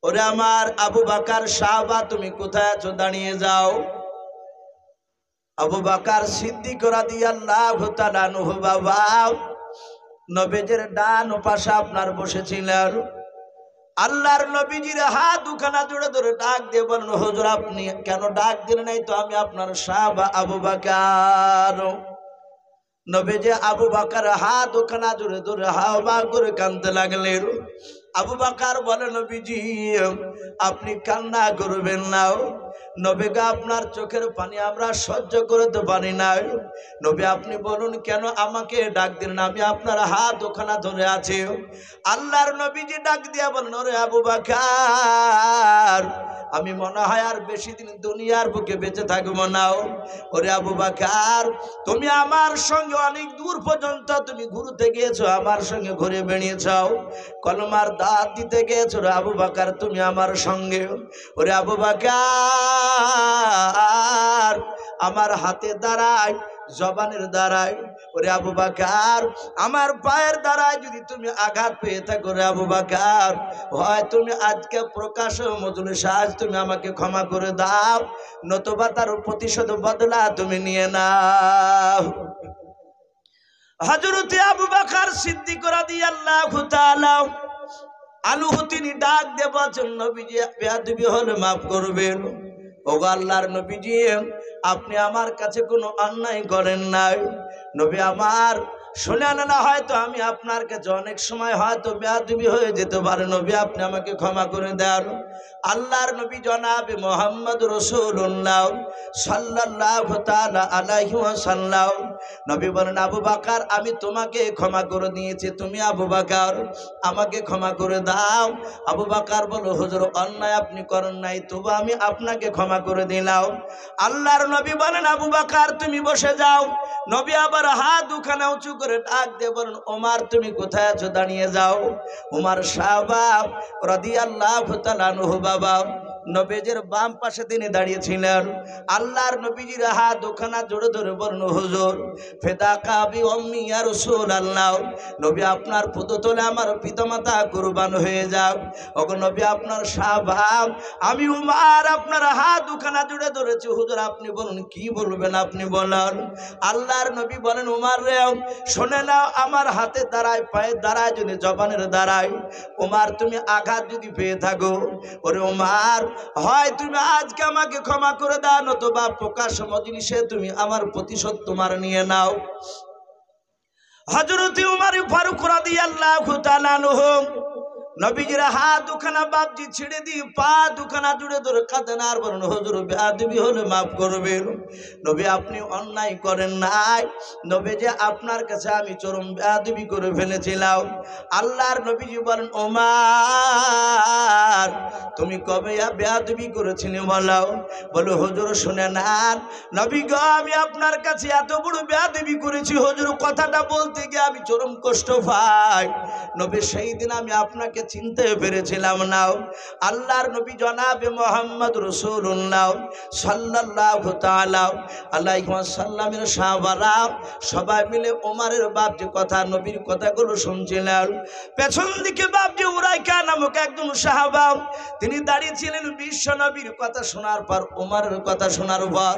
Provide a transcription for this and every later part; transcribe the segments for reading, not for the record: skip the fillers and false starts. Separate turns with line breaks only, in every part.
ওরে আমার আবু বকর সাহাবা, তুমি কোথায় আছো? দাঁড়িয়ে যাও। আবু বকর সিদ্দিক রাদিয়াল্লাহু তাআলা আনহু বাবা নবীজির ডান পাশে আপনার বসেছিলেন। আল্লাহর নবীজির হাত দুখানা জুড়ে ধরে ডাক দিয়ে বলেন, হুজুর আপনি কেন ডাক দিলেন? নাই তো আমি আপনার সাহাবা আবু বকর। নবীজি আবু বকর হাত দুখানা জুড়ে ধরে হাওয়া করে কাঁদতে লাগলেন। আবু বকর বলে, নবীজি আপনি কান্না করবেন না। নবীগা আপনার চোখের পানি আমরা সহ্য করতে পারি না। নবী আপনি বলুন কেন আমাকে ডাক দিলেন? আমি আপনার হাত ওখানা ধরে আছি। আল্লাহর নবীজি ডাক দিয়া বলেন, ওরে আবু বকর আমি মনে হয় আর বেশি দিন দুনিয়ার বুকে বেঁচে থাকবো না। ওরে আবু বকর তুমি আমার সঙ্গে অনেক দূর পর্যন্ত তুমি ঘুরতে গিয়েছো, আমার সঙ্গে ঘুরে বেড়িয়েছো, কলমার দাঁত দিতে গিয়েছো। রে আবু বকর তুমি আমার সঙ্গে। ওরে আবু বকর আমার হাতে দাঁড়ায়, জবানের দ্বারায়। ওরে আবু বকর আমার পায়ের দ্বারায় যদি তুমি আঘাত পেয়ে থাকো, রে আবু বকর হয় তুমি আজকে প্রকাশ মজলিসে আজ তুমি আমাকে ক্ষমা করে দাও, নতুবা তার প্রতিশোধ বদলা তুমি নিয়ে নাও। হযরত আবু বকর সিদ্দিক রাদিয়াল্লাহু তাআলা আনহু তিনি ডাক দিয়ে বলেন, নবীজি বেয়াদবি হলে মাফ করবেন। ওগো আল্লাহর নবীজি আপনি আমার কাছে কোনো অন্যায় করেন নাই। নবী আমার শুনেন না, হয়তো আমি আপনার কাছে অনেক সময় হয়তো বেয়াদবি হয়ে যেতে পারে, নবী আপনি আমাকে ক্ষমা করে দেন। আল্লাহর নবী জনাবে মুহাম্মদ রাসূলুল্লাহ সাল্লাল্লাহু তাআলা আলাইহি ওয়াসাল্লাম নবী বলেন, আবু বকর আমি তোমাকে ক্ষমা করে দিয়েছি, তুমি আবু বকর আমাকে ক্ষমা করে দাও। আবু বকর বলো, হুজুর অন্যায় আপনি করেন নাই, তবু আমি আপনাকে ক্ষমা করে দিলাম। আল্লাহর নবী বলেন, আবু বকর তুমি বসে যাও। নবী আবার হাত দুখানা উঁচু করে ডাক দিয়ে বলেন, ওমর তুমি কোথায় আছো? দাঁড়িয়ে যাও। ওমর সাহাবা রাদিয়াল্লাহু তাআলা আনহু বাবা নবীজির বাম পাশে তিনি দাঁড়িয়েছিলেন। আল্লাহর নবীজির হাত দুখানা জোরে ধরে বলেন, হুজুর ফিদাকা বি উম্মি ইয়া রাসূলুল্লাহ নবী আপনার পদতলে আমার পিতামাতা কুরবান হয়ে যাক। ওগো নবী আপনার সাহাবা আমি উমর আপনার হাত দুখানা জুড়ে ধরেছি, হুজুর আপনি বলুন কি বলবেন আপনি বলেন। আল্লাহর নবী বলেন, উমর রে শুনে নাও, আমার হাতে দাঁড়ায় পায়ে দাঁড়ায় যদি জবানের দাঁড়ায়, উমর তুমি আঘাত যদি পেয়ে থাকো, ওরে উমর হয় তুমি আজকে আমাকে ক্ষমা করে দাও, নতুবা প্রকাশ মজলিসে তুমি আমার প্রতিশোধ তোমার নিয়ে নাও। হযরত উমর ফারুক রাদিয়াল্লাহু তাআলা আনহু নবীজির হাত দুখানা বাবজি ছেড়ে দিয়ে পা দুখানা জুড়ে ধরে কাঁদেন আর বলেন, হুজুর বেয়াদবি হলে মাফ করবেন। নবী আপনি অন্যায় করেন নাই, নবী যে আপনার কাছে আমি চরম বেয়াদবি করে ফেলেছিলাম। আল্লাহর নবীজি বলেন, ওমর তুমি কবে বেয়াদবি করেছিলে বলো? বলো হুজুর শুনে নেন, নবী গো আমি আপনার কাছে এত বড় বেয়াদবি করেছি, হুজুর কথাটা বলতে গিয়ে আমি চরম কষ্ট পাই। নবী সেই দিন আমি আপনাকে চিনতে পেরেছিলাম না। আল্লাহর নবী জনাবে মুহাম্মদ রাসূলুল্লাহ সাল্লাল্লাহু তাআলা আলাইহি ওয়াসাল্লামের সাহাবারা সবাই মিলে ওমরের বাপজি কথা নবীর কথাগুলো শুনছিলেন। পেছন দিকে বাপজি উরাইকা নামক একজন সাহাবা তিনি দাঁড়িয়ে ছিলেন। বিশ্ব নবীর কথা শোনার পর ওমরের কথা শোনার পর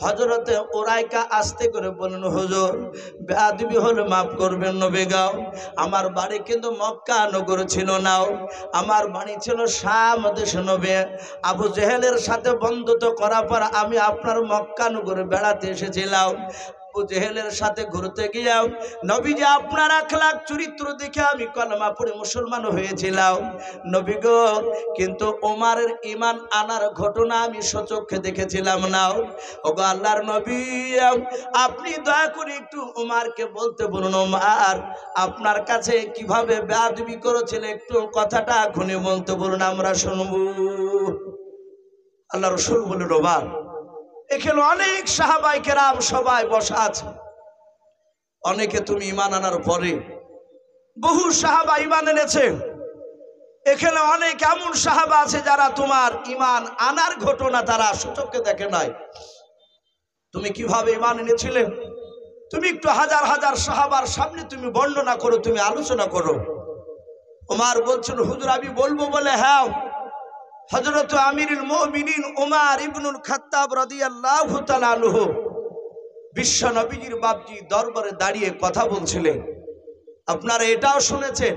হযরত উরাইকা আস্তে করে বলেন, হুজুর বেয়াদবি হলে মাফ করবেন নবী গো, আমার বাড়ি কিন্তু মক্কা নগর ছিল না, আমার বাড়ি ছিল শাম দেশে। নবী আবু জেহেলের সাথে বন্ধুত্ব করার পর আমি আপনার মক্কা নগরে বেড়াতে এসেছিলাম। আবু জেহেলের সাথে ঘুরতে গিয়েও নবী যে আপনার আখলাক চরিত্র দেখে আমি কলেমা পড়ে মুসলমান হয়েছিলাম নবী গো, কিন্তু ওমরের ঈমান আনার ঘটনা আমি সচক্ষে দেখেছিলাম না। ওগো আল্লাহর নবী আপনি দয়া করে একটু ওমরকে বলতে বলুন, ওমর আপনার কাছে কিভাবে বেয়াদবি করেছিল একটু কথাটা খুলে বলতে বলুন, আমরা শুনবো। আল্লাহ রাসূল বললেন, ওমর এখানে অনেক সাহাবায়ে কেরাম সবাই বসা আছে, অনেকে তুমি ঈমান আনার পরে বহু সাহাবা ঈমান এনেছে, এখানে অনেক এমন সাহাবা আছে যারা তোমার ঈমান আনার ঘটনা তারা সচক্ষে দেখে নাই। তুমি কিভাবে ঈমান এনেছিলে তুমি একটু হাজার হাজার সাহাবার সামনে তুমি বর্ণনা করো, তুমি আলোচনা করো। ওমর বলছেন, হুজুর আমি বলবো বলে হ্যাঁ হযরত আমিরুল মুমিনিন উমর ইবনুল খাত্তাব রাদিয়াল্লাহু তাআলা আনহু বিশ্ব নবীজির বাপজি দরবারে দাঁড়িয়ে কথা বলছিলেন। আপনারা এটাও শুনেছেন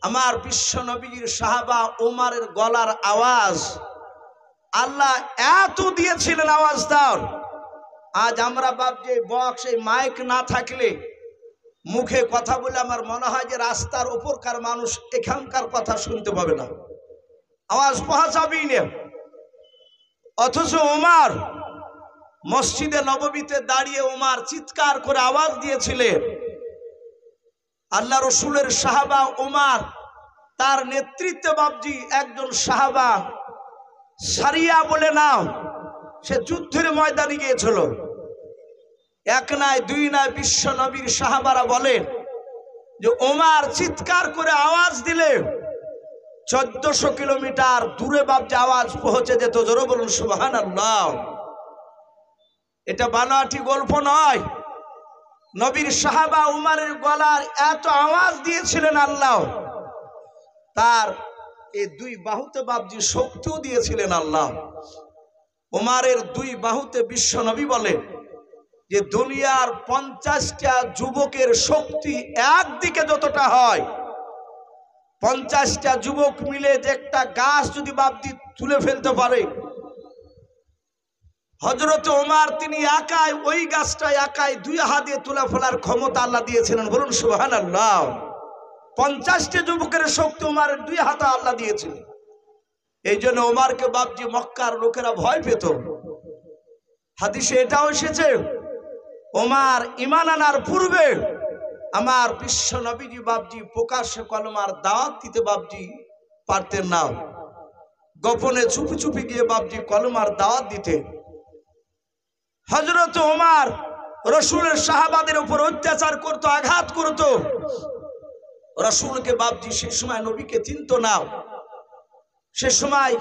আমার বিশ্ব নবীজির সাহাবা উমরের গলার আওয়াজ আল্লাহ এত দিয়েছিলেন আওয়াজ দাও। আজ আমরা বাপজি বক্স এই মাইক না থাকলে মুখে কথা বলে আমার মনে হয় যে রাস্তার উপরকার মানুষ এখানকার কথা শুনতে পাবে না, আওয়াজ পৌঁছাবেই না। অথচ উমর মসজিদে নববীতে দাঁড়িয়ে উমর চিৎকার করে আওয়াজ দিয়েছিলেন। আল্লাহ রসুলের সাহাবা উমর তার নেতৃত্বে বাপজি একজন সাহাবা সারিয়া বলে নাও, সে যুদ্ধের ময়দানে গিয়েছিল। এক নয় দুই নয় বিশ্ব নবীর সাহাবারা বলেন যে উমর চিৎকার করে আওয়াজ দিলে 1400 কিলোমিটার দূরে বাপজি আওয়াজ পৌঁছে যেত। জোরে বলুন সুবহানাল্লাহ। এটা বানোয়াটি গল্প নয়। নবীর সাহাবা উমরের গলার এত আওয়াজ দিয়েছিলেন আল্লাহ, তার এই দুই বাহুতে বাপজি শক্তিও দিয়েছিলেন আল্লাহ। উমরের দুই বাহুতে বিশ্ব নবী বলেন যে দুনিয়ার 50টা যুবকের শক্তি একদিকে যতটা হয়, 50টা যুবক মিলে যে একটা গাছ যদি বাপজি তুলে ফেলতে পারে, হযরত ওমর তিনি একাই ওই গাছটা একাই 2 হাত দিয়ে তুলে ফেলার ক্ষমতা আল্লাহ দিয়েছিলেন। বলুন সুবহানাল্লাহ। 50টা যুবকের শক্তি ওমরের 2 হাতে আল্লাহ দিয়েছিলেন। এই জন্য ওমরকে বাপজি মক্কার লোকেরা ভয় পেত। হাদিসে এটাও এসেছে ওমর ঈমান আনার পূর্বে আমার বিশ্ব নবীজি বাপজি প্রকাশ্যে কলমার দাওয়াত দিতে বাপজি পারতেন না, গোপনে চুপি চুপি গিয়ে বাপজি কলমার দাওয়াত দিতেন। হযরত ওমর রাসূলের সাহাবাদের উপর অত্যাচার করত, আঘাত করত। রাসূলকে বাপজি সে সময় নবীকে চিনত না। সে সময়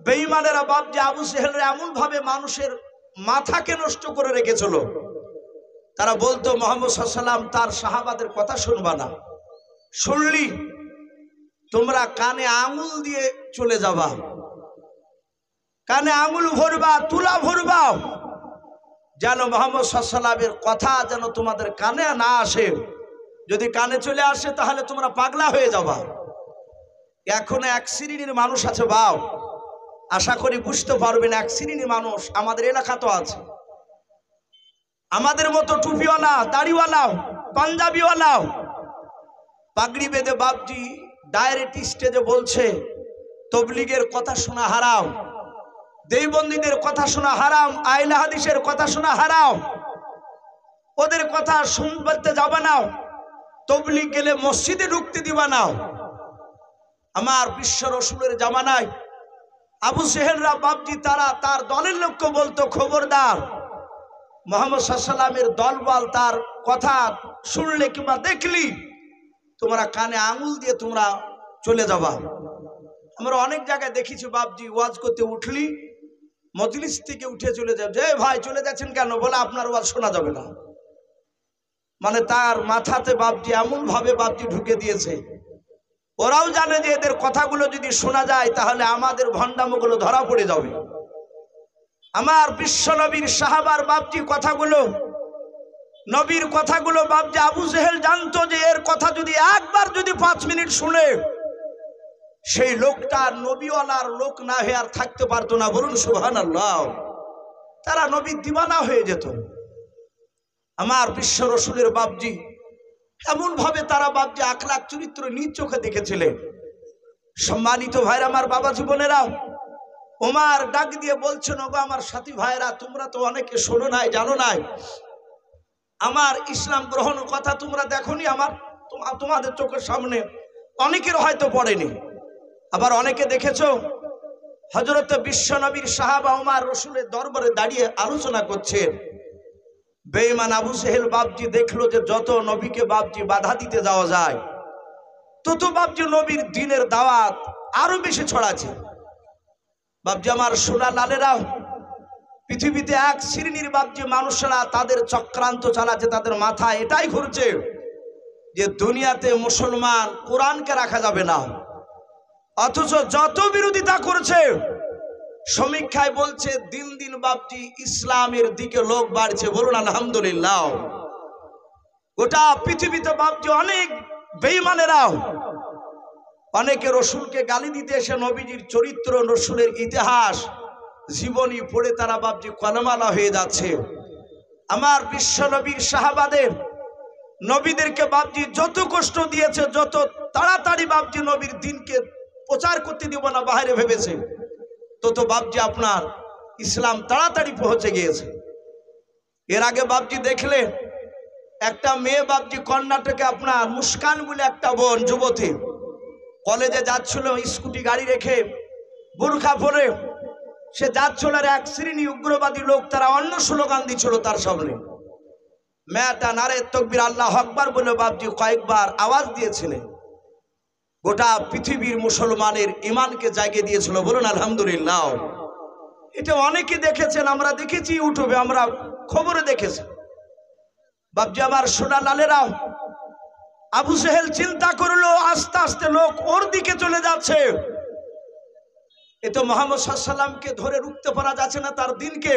বেঈমানেরা বাপজি আবু জেহেলরা এমন ভাবে মানুষের মাথাকে নষ্ট করে রেখেছিল, তারা বলতো মুহাম্মদ সাল্লাল্লাহু আলাইহি ওয়াসাল্লাম তার সাহাবাদের কথা শুনবা না, শুনলি তোমরা কানে আঙুল দিয়ে চলে যাবা, কানে আঙুল ভরবা, তুলা ভরবা, যেন মুহাম্মদ সাল্লাল্লাহু আলাইহি ওয়াসাল্লামের কথা যেন তোমাদের কানে না আসে। যদি কানে চলে আসে তাহলে তোমরা পাগলা হয়ে যাবা। এখন এক শ্রেণীর মানুষ আছে বাও, আশা করি বুঝতে পারবেন, এক শ্রেণীর মানুষ আমাদের এলাকাতেও আছে, আমাদের মতো টুপিওয়ালা, দাড়িওয়ালাও, পাঞ্জাবিওয়ালাও, পাগড়ি বেঁধে বাপজি ডাইরেক্ট স্টেজে বলছে তবলিগের কথা শোনা হারাম, দেওবন্দীদের কথা শোনা হারাম, আহলে হাদিসের কথা শোনা হারাম, ওদের কথা শুনতে যাবে না, তবলিগ গেলে মসজিদে ঢুকতে দিবা না। আমার বিশ্ব রসুলের জামানায় আবু জেহেলরা বাপজি তারা তার দলের লোককে বলতো খবরদার, মুহাম্মদ সাল্লাল্লাহু আলাইহি ওয়াসাল্লামের দলবল তার কথা শুনলে কিংবা দেখলি তোমরা কানে আঙুল দিয়ে তোমরা চলে যাবা। আমরা অনেক জায়গায় দেখেছি বাপজি ওয়াজ করতে উঠলি মজলিস থেকে উঠে চলে যাবে, যে ভাই চলে যাচ্ছেন কেন, বলে আপনার ওয়াজ শোনা যাবে না। মানে তার মাথাতে বাপজি এমন ভাবে বাপজি ঢুকে দিয়েছে, ওরাও জানে যে এদের কথাগুলো যদি শোনা যায় তাহলে আমাদের ভণ্ডামগুলো ধরা পড়ে যাবে। আমার বিশ্ব নবীর সাহাবার বাপজি কথাগুলো, নবীর কথাগুলো বাপজি আবু জেহেল জানতো যে এর কথা যদি একবার যদি 5 মিনিট শুনে সেই লোকটা নবীওয়ালার লোক না হয়ে আর থাকতে পারতো না। বলুন সুবহানাল্লাহ। তারা নবীর দিওয়ানা হয়ে যেত। আমার বিশ্ব রসুলের বাপজি এমন ভাবে তারা বাপজি আখলাক চরিত্র নিজ চোখে দেখেছিলেন। সম্মানিত ভাইরা, আমার বাবা জীবনেরা, ওমর ডাক দিয়ে বলছেন, ওগো আমার সাথী ভাইরা, তোমরা তো অনেকে শোনো নাই, জানো নাই, আমার ইসলাম গ্রহণের কথা তোমরা দেখোনি, আমার তোমাদের চোখের সামনে অনেকের হয়তো পড়েনি, আবার অনেকে দেখেছো। হযরত বিশ্ব নবীর সাহাবা ওমর রসুলের দরবারে দাঁড়িয়ে আলোচনা করছেন। বেঈমান আবু জেহেল বাপজি দেখলো যে যত নবীকে বাপজি বাধা দিতে যাওয়া যায় তত বাপজি নবীর দ্বীনের দাওয়াত আরো বেশি ছড়াচ্ছে। বাপজি আমার সোনা লালেরা, পৃথিবীতে এক শ্রেণীর বাপজি মানুষেরা তাদের চক্রান্ত চালাচ্ছে, তাদের মাথায় এটাই ঘুরছে যে দুনিয়াতে মুসলমান কোরআনকে রাখা যাবে না, অথচ যত বিরোধিতা করছে সমীক্ষায় বলছে দিন দিন বাপজি ইসলামের দিকে লোক বাড়ছে। বলুন আলহামদুলিল্লাহ। গোটা পৃথিবীতে বাপজি অনেক বেঈমানেরা অনেকে রসুলকে গালি দিতে এসে নবীজির চরিত্র, রসুলের ইতিহাস, জীবনী পড়ে তারা বাপজি কলমালা হয়ে যাচ্ছে। আমার বিশ্ব নবীর সাহাবাদের নবীদেরকে বাপজি যত কষ্ট দিয়েছে, যত তাড়াতাড়ি বাপজি নবীর দিনকে প্রচার করতে দিব না বাইরে ভেবেছে, তত বাপজি আপনার ইসলাম তাড়াতাড়ি পৌঁছে গিয়েছে। এর আগে বাপজি দেখলে একটা মেয়ে বাপজি কর্ণাটকে আপনার মুস্কান বলে একটা বোন যুবতী কলেজে যাচ্ছিল, স্কুটি গাড়ি রেখে বুরখা পরে সে যাচ্ছিল, আর এক শ্রেণী উগ্রবাদী লোক তারা অন্য স্লোগান দিচ্ছিল তার সামনে। মেয়েটা নারে তকবীর আল্লাহ আকবার বলে বাপজি কয়েকবার আওয়াজ দিয়েছিলেন, গোটা পৃথিবীর মুসলমানের ইমানকে জাগিয়ে দিয়েছিল। বলুন আলহামদুলিল্লাহ। এটা অনেকে দেখেছেন, আমরা দেখেছি ইউটিউবে, আমরা খবরে দেখেছি। বাপজি আমার সোনা লালেরা, আবু জেহেল চিন্তা করলো আস্তে আস্তে লোক ওর দিকে চলে যাচ্ছে, এ তো মুহাম্মদ সাল্লাল্লাহু আলাইহি ওয়াসাল্লামকে ধরে রুখতে পারা যাচ্ছে না তার দিনকে।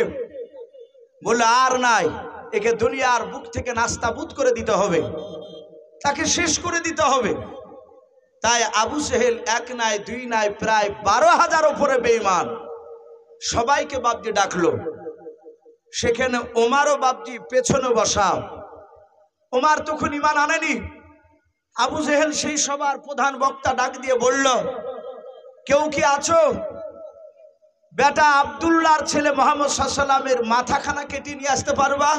বলে আর নাই, একে দুনিয়ার বুক থেকে নাস্তাবুদ করে দিতে হবে, তাকে শেষ করে দিতে হবে। তাই আবু জেহেল এক নাই দুই নাই প্রায় 12,000 উপরে বেঈমান সবাইকে বাপজি ডাকলো। সেখানে ওমারও বাপজি পেছনে বসা। ওমার তখন ঈমান আনেনি। আবু জেহেল সেই সবার প্রধান বক্তা ডাক দিয়ে বলল, কেউ কি আছো? বেটা আব্দুল্লাহর ছেলে মুহাম্মদ সাল্লাল্লাহু আলাইহি ওয়াসাল্লামের মাথাখানা কেটে নিয়ে আসতে পারবা?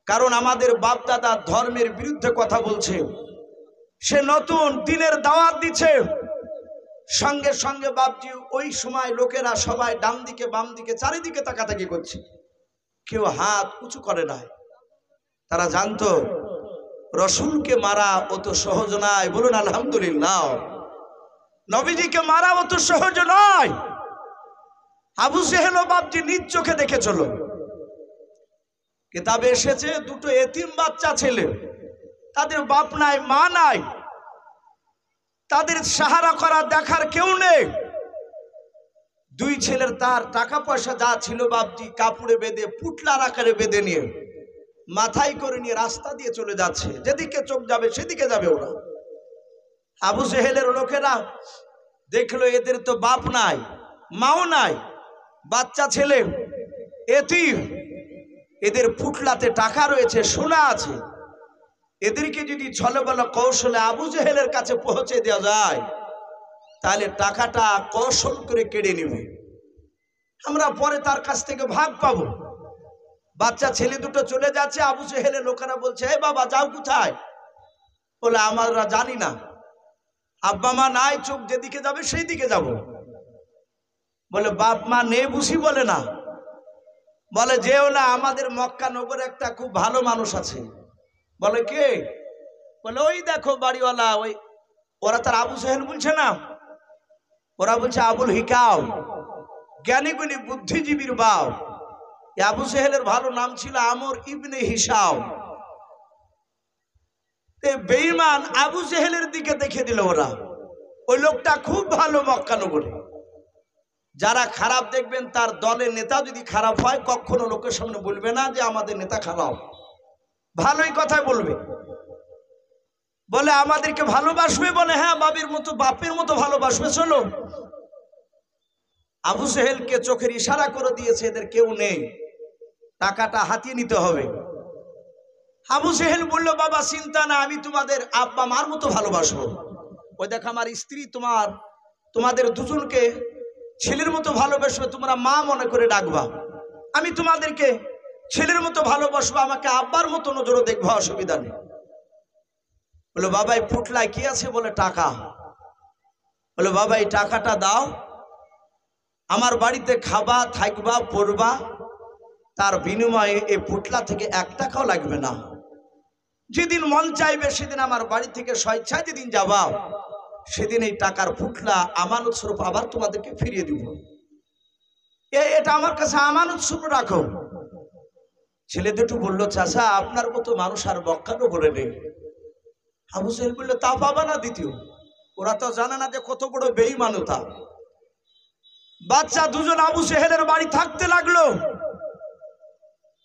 কারণ আমাদের বাপ দাদা ধর্মের বিরুদ্ধে কথা বলছে, সে নতুন দিনের দাওয়াত দিচ্ছে। সঙ্গে সঙ্গে বাপজি ওই সময় লোকেরা সবাই ডান দিকে বাম দিকে চারিদিকে তাকাতাকি করছে, কেউ হাত উঁচু করে নাই। তারা জানতো রসুলকে মারা অত সহজ নয়। বলুন আলহামদুলিল্লাহ। নবীজিকে মারা অত সহজ নয়। আবু জেহেল বাপজি নিজ চোখে দেখে চলো। কিতাবে এসেছে দুটো এতিম বাচ্চা ছেলে, তাদের বাপ নাই মা নাই, তাদের সাহারা করা দেখার কেউ নেই। দুই ছেলের তার টাকা পয়সা যা ছিল বাপজি কাপড়ে বেঁধে পুটলার আকারে বেঁধে নিয়ে মাথায় করে নিয়ে রাস্তা দিয়ে চলে যাচ্ছে, যেদিকে চোখ যাবে সেদিকে যাবে ওরা। আবু জেহেলের লোকেরা দেখলো এদের তো বাপ নাই মাও নাই, বাচ্চা ছেলে এতিম, এদের পুটলাতে টাকা রয়েছে, সোনা আছে, এদেরকে যদি ছলে বলা কৌশলে আবু জেহেলের কাছে পৌঁছে দেওয়া যায় তাহলে টাকাটা কৌশল করে কেড়ে নেবে, আমরা পরে তার কাছ থেকে ভাগ পাবো। বাচ্চা ছেলে দুটো চলে যাচ্ছে। আবু জেহেলের লোকেরা বলছে, হে বাবা যাও কোথায়? বলে আমরা জানি না, আব্বা মা নাই, চোখ যেদিকে যাবে সেই দিকে যাব। বলে বাপ মা নেই বুঝি? বলে না। বলে যেও না, আমাদের মক্কা নগরে একটা খুব ভালো মানুষ আছে। বলে কে? বলে ওই দেখো বাড়িওয়ালা, ওই ওরা তার আবু জেহেল বলছে না, ওরা বলছে আবুল হিকাম, জ্ঞানী গুণী বুদ্ধিজীবীর বাপ। আবু জেহেলের ভালো নাম ছিল আমর ইবনে হিশাম। বেঈমান আবু জেহেলের দিকে দেখে দিল ওরা, ওই লোকটা খুব ভালো মক্কা নগরে। যারা খারাপ দেখবেন তার দলের নেতা যদি খারাপ হয় কখনো লোকের সামনে বলবে না যে আমাদের নেতা খারাপ, ভালোই কথাই বলবে। বলে আমাদেরকে ভালোবাসবে? বলে হ্যাঁ বাবির মতো বাপের মতো ভালোবাসবে, চলো। আবু জেহেলকে চোখের ইশারা করে দিয়েছে এদের কেউ নেই, টাকাটা হাতিয়ে নিতে হবে। আবু জেহেল বলল বাবা চিন্তা না, আমি তোমাদের আব্বা মার মতো ভালোবাসবো। ওই দেখো আমার স্ত্রী তোমাদের দুজনকে ছেলের মতো ভালোবাসবে, তোমরা মা মনে করে ডাকবা, আমি তোমাদেরকে ছেলের মতো ভালোবাসবো, আমাকে আব্বার মতো নজরে দেখবো, অসুবিধা নেই। বলে বাবা এই পুটলায় কি আছে? বলে টাকা। বলে বাবা এই টাকাটা দাও, আমার বাড়িতে খাবা থাকবা পড়বা, তার বিনিময়ে এই পুটলা থেকে 1 টাকাও লাগবে না। যেদিন মন চাইবে সেদিন আমার বাড়ি থেকে স্বেচ্ছায় যেদিন যাবা সেদিন এই টাকার পুটলা আমানত স্বরূপ আবার তোমাদেরকে ফিরিয়ে দিব, এটা আমার কাছে আমানত স্বরূপ রাখো। ছেলে দুটো বলল চাচা আপনার মতো মানুষ আর মক্কা নগরে নেই। আবু জেহেল বলল তা পাবা না দ্বিতীয়? ওরা তো জানে না যে কত বড় বেঈমানতা। বাচ্চা দুজন আবু জেহেলের বাড়ি থাকতে লাগলো।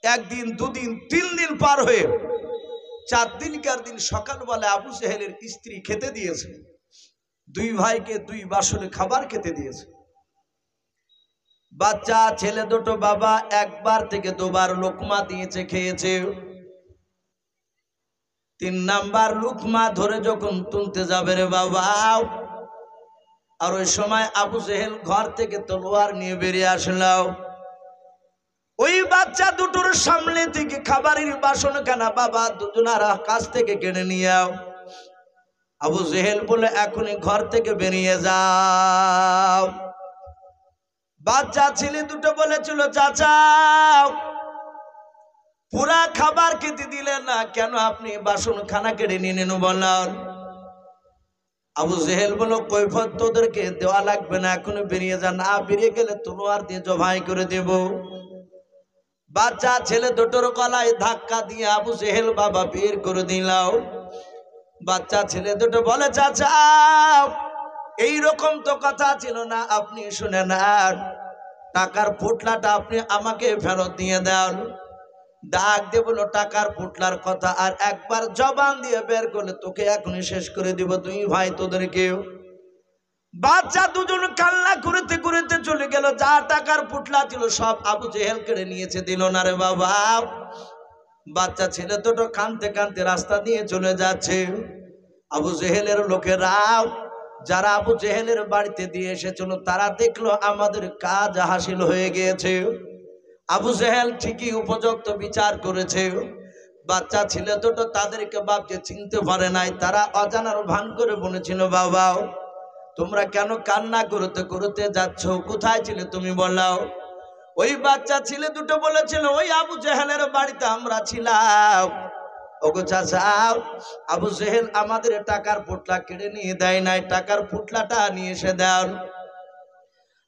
একদিন, দুদিন, 3 দিন পার হয়ে 4 দিনকার দিন সকালবেলা আবু জেহেলের স্ত্রী খেতে দিয়েছে। 2 ভাইকে 2 বাসনে খাবার খেতে দিয়েছে। বাচ্চা ছেলে দুটো বাবা একবার থেকে 2 বার লোকমা দিয়েছে, খেয়েছে। 3 নাম্বার লোকমা ধরে যখন তুলতে যাবে রে বাবা, আর ওই সময় আবু জেহেল ঘর থেকে তলোয়ার নিয়ে বেরিয়ে আসলো। ওই বাচ্চা দুটোর সামনে থেকে খাবারের বাসনখানা বাবা দুজনার কাছ থেকে কেড়ে নিয়ে আবু জেহেল বলে, এখনই ঘর থেকে বেরিয়ে যাও। বাচ্চা ছেলে দুটো বলেছিল, চাচা পুরা খাবার খেতে দিলেন না কেন, আপনি বাসন খানা কেড়ে নিয়ে নেন বলেন। আবু জেহেল বলো, কৈফত তোদেরকে দেওয়া লাগবে না, এখনই বেরিয়ে যা, না বেরিয়ে গেলে তলোয়ার দিয়ে জবাই করে দেব। বাচ্চা ছেলে দুটোর গলায় ধাক্কা দিয়ে আবু জেহেল বাবা বের করে দিলাম। বাচ্চা ছেলে দুটো বলে, চাচা এইরকম তো কথা ছিল না, আপনি শুনে নেন, টাকার পুটলাটা আপনি আমাকে ফেরত দিয়ে দেন। ডাক দিয়ে বলো, টাকার পুটলার কথা আর একবার জবান দিয়ে বের করলে তোকে এখনই শেষ করে দিব, 2 ভাই তোদেরকেও। বাচ্চা দুজন কান্না করতে করতে চলে গেল। যা টাকার পুটলা ছিল সব আবু জেহেল কেড়ে নিয়েছে, দিল না রে বাবা। বাচ্চা ছেলে দুটো কাঁদতে কাঁদতে রাস্তা দিয়ে চলে যাচ্ছে। আবু জেহেলের লোকেরা যারা আবু জেহেলের বাড়িতে দিয়ে এসেছিল তারা দেখলো আমাদের কাজ হাসিল হয়ে গিয়েছে। আবু জেহেল ঠিকই উপযুক্ত বিচার করেছে। বাচ্চা ছেলে দুটো তাদেরকে বাপকে চিনতে পারে নাই, তারা অজানার ভান করে বলেছিল, বাবা তোমরা কেন কান্না করতে করতে যাচ্ছ, কোথায় ছিলে তুমি বলাও। ওই বাচ্চা ছেলে দুটো বলেছিল, ওই আবু জেহেলের বাড়িতে আমরা ছিলাম। ওগো চাচা, আবু জেহেল আমাদের টাকার পুটলা কেড়ে নিয়ে দেয় নাই, টাকার পুটলাটা নিয়ে এসে দেন।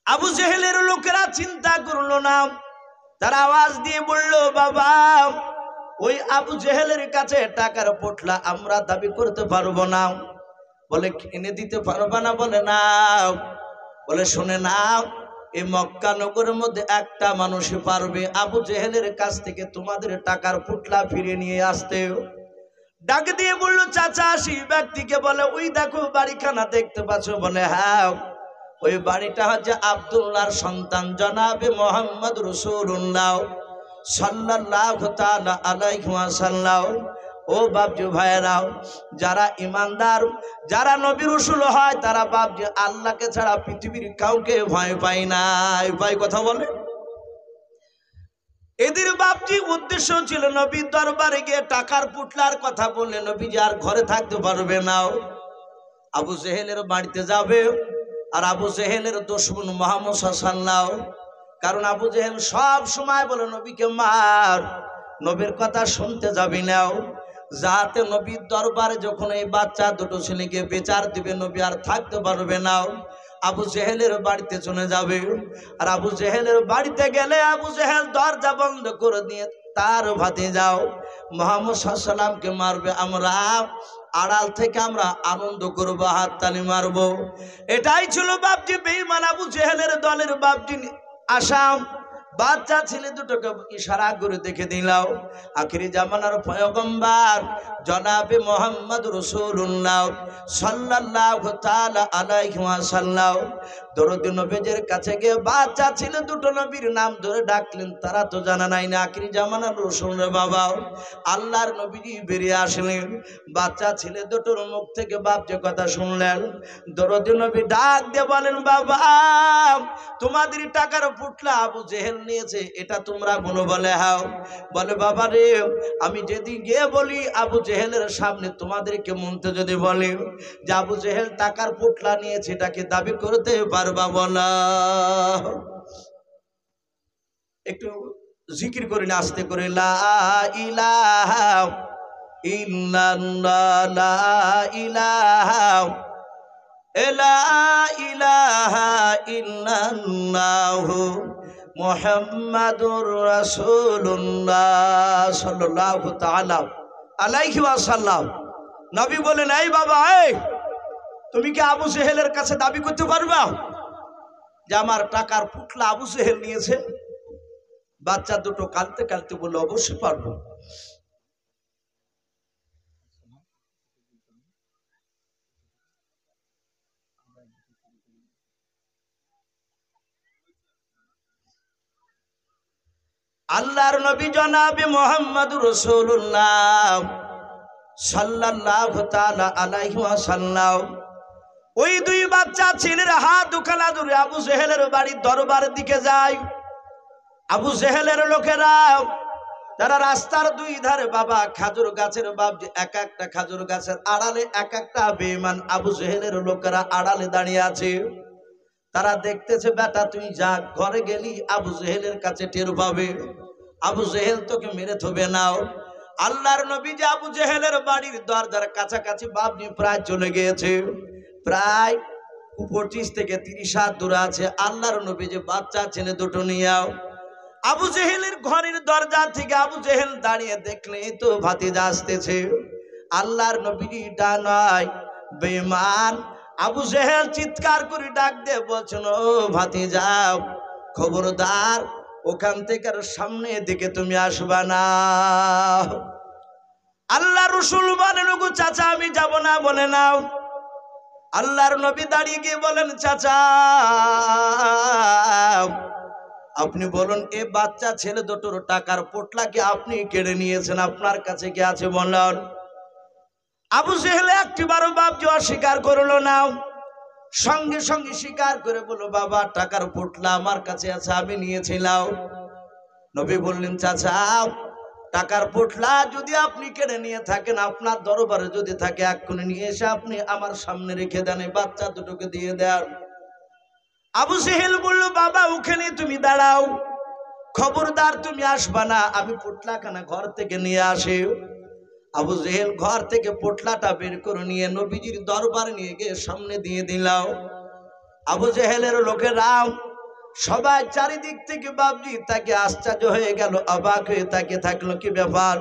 আবু জেহেলের লোকেরা চিন্তা করলো না, তারা আওয়াজ দিয়ে বলল, বাবা ওই আবু জেহেলের কাছে টাকার পুটলা আমরা দাবি করতে পারবো না। বলে, এনে দিতে পারবা না? বলে না। বলে, শুনে নাও, এই মক্কা নগরের মধ্যে একটা মানুষই পারবে আবু জেহেলের কাছ থেকে তোমাদের টাকার পুটলা ফিরে নিয়ে আসতে। ডাক দিয়ে বলল, চাচা সেই ব্যক্তিকে বলে, ওই দেখো বাড়িখানা দেখতে পাচ্ছ? বলে, হ্যাঁ ওই বাড়িটা হচ্ছে আব্দুল্লাহর সন্তান জনাবে মোহাম্মদ রাসূলুল্লাহ সাল্লাল্লাহু তাআলা আলাইহি ওয়াসাল্লাম। ও বাপজি ভাইরাও, যারা ইমানদার, যারা নবী রাসূল হয়, তারা বাপজি আল্লাহকে ছাড়া পৃথিবীর কাউকে ভয় পায় না। ভাই কথা বলে, এদের বাপজি উদ্দেশ্য ছিল নবীর দরবারে গিয়ে টাকার পুটলার কথা বললে নবীজি আর ঘরে থাকতে পারবে না, আবু জেহেলের বাড়িতে যাবে। আর আবু জেহেলের দুশমন মুহাম্মদ সাল্লাল্লাহু, কারণ আবু জেহেল সব সময় বলে নবীকে মার, নবীর কথা শুনতে যাবি না, যাতে নবীর দরবারে যখন এই বাচ্চা দুটো ছেলেকে বিচার দিবে নবী আর থাকতে পারবে না, আবু জেহেলের বাড়িতে চলে যাবে। আর আবু জেহেলের বাড়িতে গেলে আবু জেহেল দরজা বন্ধ করে দিয়ে তার ভাতিজাও মুহাম্মদ সাল্লাল্লাহু আলাইহি ওয়াসাল্লামকে মারবে, আমরা আড়াল থেকে আমরা আনন্দ করবো, হাততালি মারবো। এটাই ছিল বাপজি বেঈমান আবু জেহেলের দলের বাপজি আসাম। বাচ্চা ছেলে দুটোকে ইশারা করে দেখে দিলাম, আখিরি জামানার পয়গম্বর জনাবে মোহাম্মদ রাসূলুল্লাহ সাল্লাল্লাহু তাআলা আলাইহি ওয়াসাল্লাম দরুদ নবীর কাছে গিয়ে বাচ্চা ছেলে দুটো নবীর নাম ধরে ডাকলেন। তারা তো জানা নাই না আখিরি জামানার রাসূলের বাবা আল্লাহর নবীজি বেরিয়ে আসলেন। বাচ্চা ছেলে দুটোর মুখ থেকে বাপ যে কথা শুনলেন, দরুদ নবী ডাক দিয়ে বলেন, বাবা তোমাদের টাকার পুটলা আবু জেহেল নিয়েছে, এটা তোমরা বলো? বলে হ্যাঁ। বলে, বাবা রে, আমি যেদিন গিয়ে বলি আবু জেহেলের সামনে তোমাদেরকে মনতে যদি বলে যে আবু জেহেল টাকার পুটলা নিয়েছে, এটাকে দাবি করতে পারবা? বলা একটু জিকির করে না, আস্তে করে, লা ইলাহা ইল্লাল্লাহ, লা ইলাহা ইলাহা ইল্লাল্লাহু মুহাম্মাদুর রাসূলুল্লাহ সাল্লাল্লাহু তাআলা আলাইহি ওয়াসাল্লাম। নবী বলেন, এই বাবা, এই তুমি কি আবু জেহেলের কাছে দাবি করতে পারবা যে আমার টাকার পুটলা আবু জেহেল নিয়েছে? বাচ্চা দুটো কাঁদতে কাঁদতে বলল, অবশ্যই পারবো। আল্লাহর নবী জনাবে মুহাম্মদুর রাসূলুল্লাহ সাল্লাল্লাহু তাআলা আলাইহি ওয়াসাল্লাম ওই দুই বাচ্চা ছেলের হাত দুখানা ধরে আবু জেহেলের বাড়ির দরবারের দিকে যায়। আবু জেহেলের লোকেরা তারা রাস্তার দুই ধারে বাবা খাজুর গাছের বাবজি এক একটা খাজুর গাছের আড়ালে এক একটা বেঈমান আবু জেহেলের লোকেরা আড়ালে দাঁড়িয়ে আছে। তারা দেখতেছে বেটা তুই যা ঘরে গেলি আবু জেহেলের কাছে টের পাবে, আবু জেহেল তোকে মেরে থবে নাও। আল্লাহর নবী যে আবু জেহেলের বাড়ির দরজার কাছাকাছি বাবজি প্রায় চলে গিয়েছে, প্রায় 25 থেকে 30 হাত দূরে আছে। আল্লাহর নবী যে বাচ্চা ছেলে দুটো নিয়ে আবু জেহেলের ঘরের দরজা থেকে আবু জেহেল দাঁড়িয়ে দেখলে তো ভাতিজা আসতেছে। আল্লাহর নবী ডানায় বেঈমান আবু জেহেল চিৎকার করে ডাক দিয়ে বলছেন, ও ভাতিজা খবরদার ওখান থেকে আর সামনের দিকে তুমি আসবা না। আল্লাহ রাসূল বলেন, ওগো চাচা আমি যাব না। বলে নাও। আল্লাহর নবী দাঁড়িয়ে গিয়ে বলেন, চাচা আপনি বলুন এ বাচ্চা ছেলে দুটোর টাকার পোটলা কি আপনি কেড়ে নিয়েছেন? আপনার কাছে কি আছে বলেন? আবু জেহেল একটিবারও বাপজি অস্বীকার করলো না, সঙ্গে সঙ্গে স্বীকার করে বলল, বাবা টাকার পোটলা আমার কাছে আছে, আমি নিয়েছিলাম। নবী বললেন, চাচা টাকার পোটলা যদি আপনি কেড়ে নিয়ে থাকেন, আপনার দরবারে যদি থাকে এক্ষুনি নিয়ে এসে আপনি আমার সামনে রেখে দেন, বাচ্চা দুটোকে দিয়ে দেন। আবু জেহেল বলল, বাবা ওখানে তুমি দাঁড়াও, খবরদার তুমি আসবা না, আমি পোটলাখানা ঘর থেকে নিয়ে আসি। আবু জেহেল ঘর থেকে পোটলাটা বের করে নিয়ে নবীজির দরবার নিয়ে গিয়ে সামনে দিয়ে দিলাম। আবু জেহেলের লোকেরা সবাই চারিদিক থেকে বাবজি তাকে আশ্চর্য হয়ে গেল, অবাক হয়ে তাকে থাকলো, কি ব্যাপার?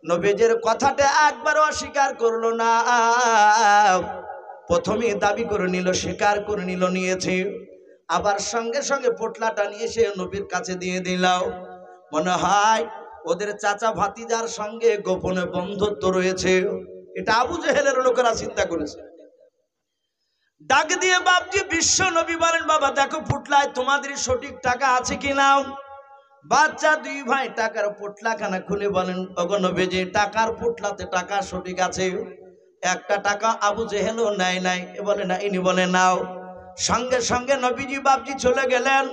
নবীজির কথাটা একবারও অস্বীকার করলো না, প্রথমে দাবি করে নিল, স্বীকার করে নিল নিয়েছে, আবার সঙ্গে সঙ্গে পোটলাটা নিয়ে এসে নবীর কাছে দিয়ে দিলাম। মনে হয় ওদের চাচা ভাতিজার সঙ্গে গোপনে বন্ধুত্ব রয়েছে, এটা আবু জেহেলের লোকেরা চিন্তা করেছে। ডাক দিয়ে বাপজি বিশ্ব নবী বলেন, বাবা দেখো পোটলায় তোমাদের সঠিক টাকা আছে কিনা। বাচ্চা দুই ভাই টাকার পোটলাখানা খুলে বলেন, ওগো নবীজি টাকার পোটলাতে টাকা সঠিক আছে, একটা টাকা আবু জেহেলও নেয় নাই। বলে না, ইনি বলে নাও। সঙ্গে সঙ্গে নবীজি বাপজি চলে গেলেন।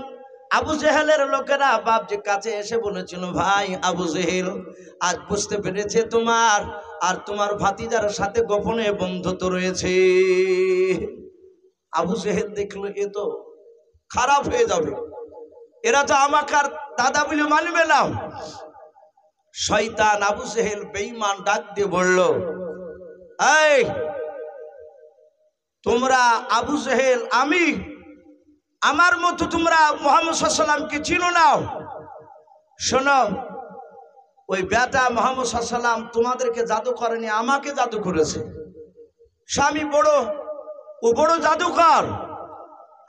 আবু জেহেলের লোকেরা বাপজি কাছে এসে বলেছিল, ভাই আবু জেহেল আজ বুঝতে পেরেছে তোমার আর তোমার ভাতিজার সাথে গোপনে বন্ধুত্ব রয়েছে। আবু জেহেল দেখলো এ তো খারাপ হয়ে যাবে, এরা তো আমাকে আর দাদা বলে মানবে না। শয়তান আবু জেহেল বেঈমান ডাক দিয়ে বলল, এই তোমরা আবু জেহেল আমি আমার মতো তোমরা মুহাম্মদ সাল্লাল্লাহু আলাইহি ওয়াসাল্লামকে চিনো না? শোনো, ওই বেটা মুহাম্মদ সাল্লাল্লাহু আলাইহি ওয়াসাল্লাম তোমাদেরকে জাদু করেনি, আমাকে জাদু করেছে। স্বামী ও বড় জাদুকর।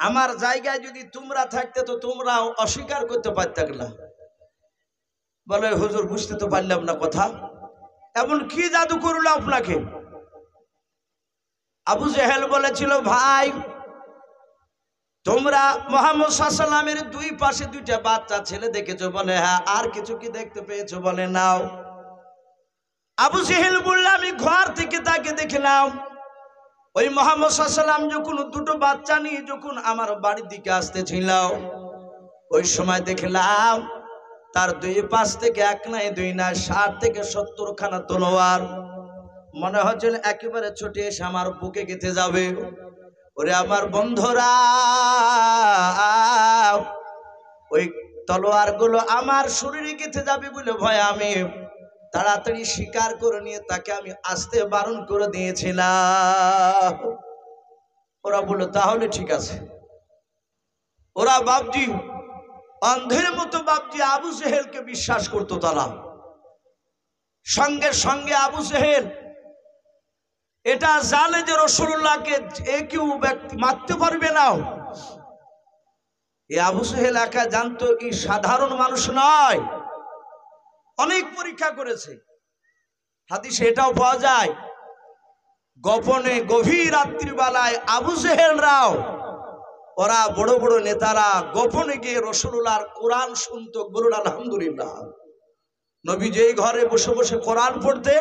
আমার জায়গায় যদি তোমরা থাকতে তো তোমরাও অস্বীকার করতে পারতে না। বলে, হুজুর বুঝতে তো পারলাম না কথা, এমন কি জাদু করলো আপনাকে? আবু জেহেল বলেছিল, ভাই তোমরা মুহাম্মদ সাল্লাল্লাহু আলাইহি ওয়াসাল্লামের দুই পাশে দুইটা বাচ্চা ছেলে দেখেছো? বলে হ্যাঁ। আর কিছু কি দেখতে পেয়েছো? বলে নাও। আবু জেহেল বলল, আমি ঘর থেকে তাকে দেখলাম, ওই মুহাম্মদ সাল্লাল্লাহু আলাইহি ওয়াসাল্লাম যখন দুটো বাচ্চা নিয়ে যখন আমার বাড়ির দিকে আসতেছিল, ওই সময় দেখলাম তার দুই পাশ থেকে এক নাই দুই না 60 থেকে 70 খানা তলোয়ার, মনে হচ্ছে একেবারে ছুটে এসে আমার বুকে গেঁথে যাবে। ওরে আমার বন্ধুরা, ওই তলোয়ার গুলো আমার শরীরে গেঁথে যাবে বলে ভয় আমি তাড়াতাড়ি শিকার করে নিয়ে তাকে আমি আসতে বারণ করে দিয়েছিলাম। ওরা বলল, তাহলে ঠিক আছে। ওরা বাপজি অন্ধের মতো বাপজি আবু জেহেলকে বিশ্বাস করতো। তারা সঙ্গে সঙ্গে আবু জেহেল এটা জানে যে রাসূলুল্লাহকে কেউ ব্যক্তি মারতে পারবে না। এই আবু সেহেল একা জানতো কি সাধারণ মানুষ নয়, অনেক পরীক্ষা করেছে। হাদিসে এটাও পাওয়া যায় গোপনে গভীর রাত্রিবেলায় আবু সেহেলরাও, ওরা বড় বড় নেতারা গোপনে গিয়ে রাসূলুল্লাহর কোরআন শুনতো। বলুন আলহামদুলিল্লাহ। নবী যেই ঘরে বসে বসে কোরআন পড়তে,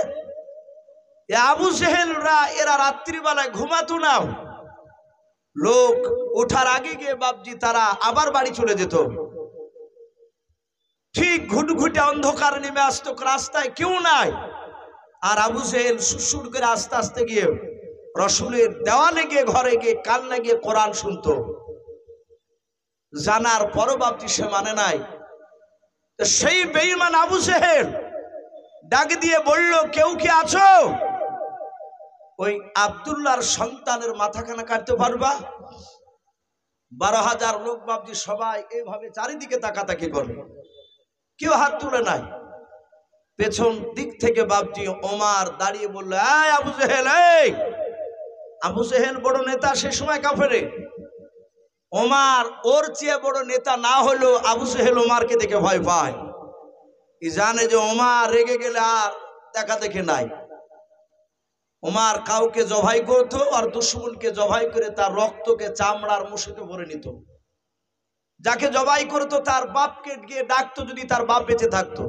আবু সেহেলরা এরা রাত্রিবেলায় ঘুমাতো না। লোক ওঠার আগে গিয়ে বাপজি তারা আবার বাড়ি চলে যেত। ঠিক ঘুটঘুটে অন্ধকার নেমে আসতো, রাস্তায় কেউ নাই, আর আবু সেহেল সুসুর করে আস্তে আস্তে গিয়ে রাসূলের দেওয়ালে গিয়ে ঘরে গিয়ে কান লাগিয়ে কোরআন শুনতো। জানার পরও বাপজি সে মানে নাই। তো সেই বেঈমান আবু সেহেল ডাক দিয়ে বলল, কেউ কি আছো? ওই আব্দুল্লাহর সন্তানের মাথাখানা কাটতে পারবা? 12,000 লোক বাপজি সবাই এইভাবে চারিদিকে তাকাতাকি করে, কেউ হাত তুলে নাই। পেছন দিক থেকে বাপজি ওমর দাঁড়িয়ে বলল, এই আবু সেহেল, এই আবু সেহেল বড় নেতা, সে সময় কাফেরে। ওমর ওর চেয়ে বড় নেতা না হলেও আবু সেহেল ওমরকে দেখে ভয় পায়। ই জানে যে ওমর রেগে গেলে আর দেখা দেখে নাই। ওমর কাউকে জবাই করতো আর দুশমনকে জবাই করে তার রক্তকে চামড়ার মুঠিতে ভরে নিত। যাকে জবাই করতো তার বাপকে গিয়ে ডাকতো, যদি তার বাপ বেঁচে থাকতো।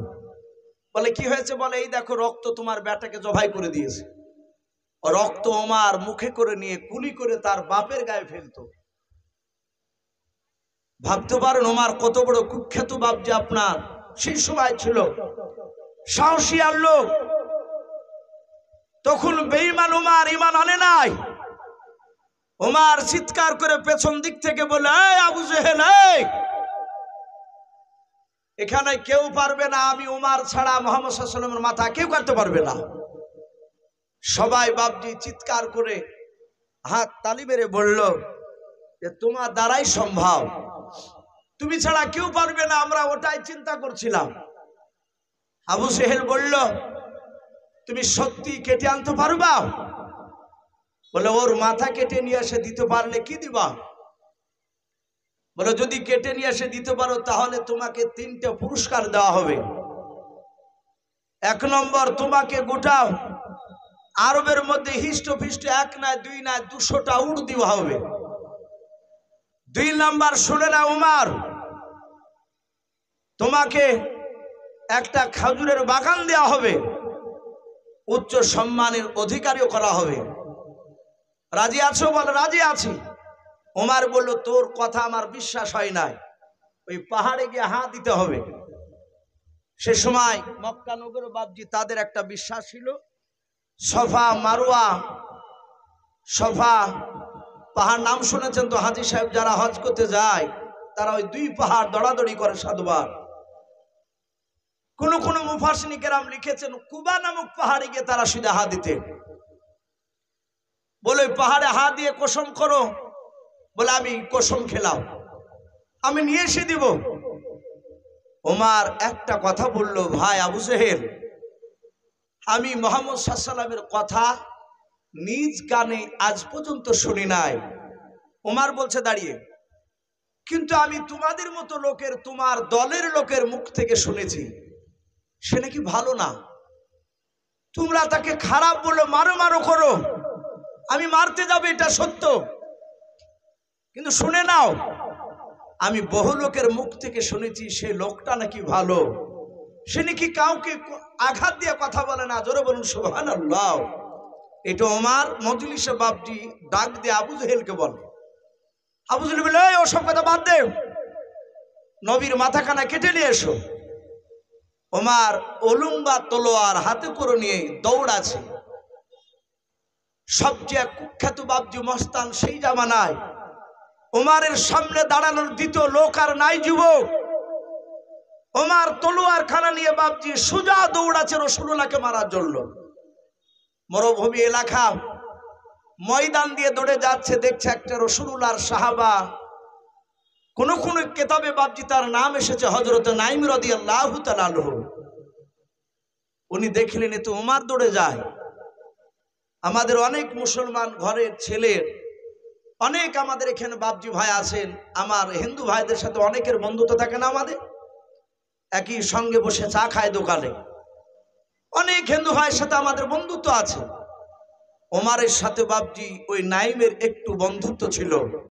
বলে কি হয়েছে? বলে এই দেখো রক্ত তোমার বেটাকে জবাই করে দিয়েছে। রক্ত ওমর মুখে করে নিয়ে কুলি করে তার বাপের গায়ে ফেলতো। ভাবতে পারেন ওমর কত বড় কুখ্যাত বাপ যে আপনার সেই সময় ছিল, সাহসী আর লোক। তখন বেঈমান ওমর ঈমান আনে নাই। ওমর চিৎকার করে পেছন দিক থেকে বলে, এই আবু জেহেল, এখানে কেউ পারবে না, আমি ওমর ছাড়া মুহাম্মদ সাল্লাল্লাহু আলাইহি ওয়াসাল্লামের মাথা কেউ কাটতে পারবে না। সবাই বাপজি চিৎকার করে হাত তালি মেরে বলল যে তোমার দ্বারাই সম্ভব, তুমি ছাড়া কেউ পারবে না, আমরা ওটাই চিন্তা করছিলাম। আবু সেহেল বলল, তুমি সত্যি কেটে আনতে পারবা? বলে ওর মাথা কেটে নিয়ে এসে দিতে পারলে কি দিবা? বলে যদি কেটে নিয়ে এসে দিতে পারো তাহলে তোমাকে 3টে পুরস্কার দেওয়া হবে। 1 নম্বর, তোমাকে গোটা আরবের মধ্যে হিষ্ট ফিষ্ট 1 নয় 2 নয় 200টা উট দেওয়া হবে। 2 নম্বর, শুনে না ওমর, তোমাকে একটা খেজুরের বাগান দেওয়া হবে, উচ্চ সম্মানের অধিকারীও করা হবে। রাজি আছো? বলে রাজি আছি। ওমর বলল, তোর কথা আমার বিশ্বাস হয় নাই, ওই পাহাড়ে গিয়ে হাত দিতে হবে। সে সময় মক্কা নগর বাপজি তাদের একটা বিশ্বাস ছিল, সফা মারওয়া। সফা পাহাড় নাম শুনেছেন তো, হাজী সাহেব যারা হজ করতে যায় তারা ওই 2 পাহাড় দৌড়াদৌড়ি করে 7 বার। কোন কোন মুফাসসিরিন কেরাম লিখেছেন কুবা নামক পাহাড়ে গিয়ে তারা শুধু হাত দিতেন। বলে পাহাড়ে হাত দিয়ে কসম করো। বলে আমি কসম খেলাম, আমি নিয়ে এসে দিব। ওমর একটা কথা বলল, ভাই আবু সেহেল, আমি মুহাম্মদ সাল্লাল্লাহু আলাইহি ওয়াসাল্লামের কথা নিজ কানে আজ পর্যন্ত শুনি নাই। ওমর বলছে দাঁড়িয়ে, কিন্তু আমি তোমাদের মতো লোকের, তোমার দলের লোকের মুখ থেকে শুনেছি সে নাকি ভালো না। তোমরা তাকে খারাপ বলো, মারো মারো করো, আমি মারতে যাবে এটা সত্য, কিন্তু শুনে নাও, আমি বহু লোকের মুখ থেকে শুনেছি সে লোকটা নাকি ভালো, সে নাকি কাউকে আঘাত দিয়ে কথা বলে না। জোরে বলুন সুবহানাল্লাহ। এটা ওমর মজলিসে বাপজি ডাক দিয়ে আবু জেহেলকে বলে। আবু জেহেল বলে, এই ওসব কথা বাদ দে, নবীর মাথাখানা কেটে নিয়ে এসো। ওমর অলুম্বা তলোয়ার হাতে করে নিয়ে দৌড়াছে। সবচেয়ে কুখ্যাত বাপজি মস্তান সেই জামানায় ওমরের সামনে দাঁড়ানোর দ্বিতীয় লোক আর নাই যুবক। ওমর তলোয়ার খানা নিয়ে বাপজি সোজা দৌড়াচ্ছে রাসূলুল্লাহকে মারার জন্য। মরুভূমি এলাকা, ময়দান দিয়ে দৌড়ে যাচ্ছে, দেখছে একটা রাসূলুল্লাহর সাহাবা, কোন কোন কিতাবে বাপজি তার নাম এসেছে হযরত নাঈম রাদিয়াল্লাহু তাআলা আনহু। উনি দেখলেন তো ওমর দৌড়ে যায়, আমাদের অনেক মুসলমান ঘরের ছেলের অনেক আমাদের এখানে বাপজি ভাই আছেন, আমার হিন্দু ভাইদের সাথে অনেকের বন্ধুত্ব থাকে না, আমাদের একই সঙ্গে বসে চা খায় দোকানে, অনেক হিন্দু ভাইয়ের সাথে আমাদের বন্ধুত্ব আছে। ওমারের সাথে বাপজি ওই নাইমের একটু বন্ধুত্ব ছিল।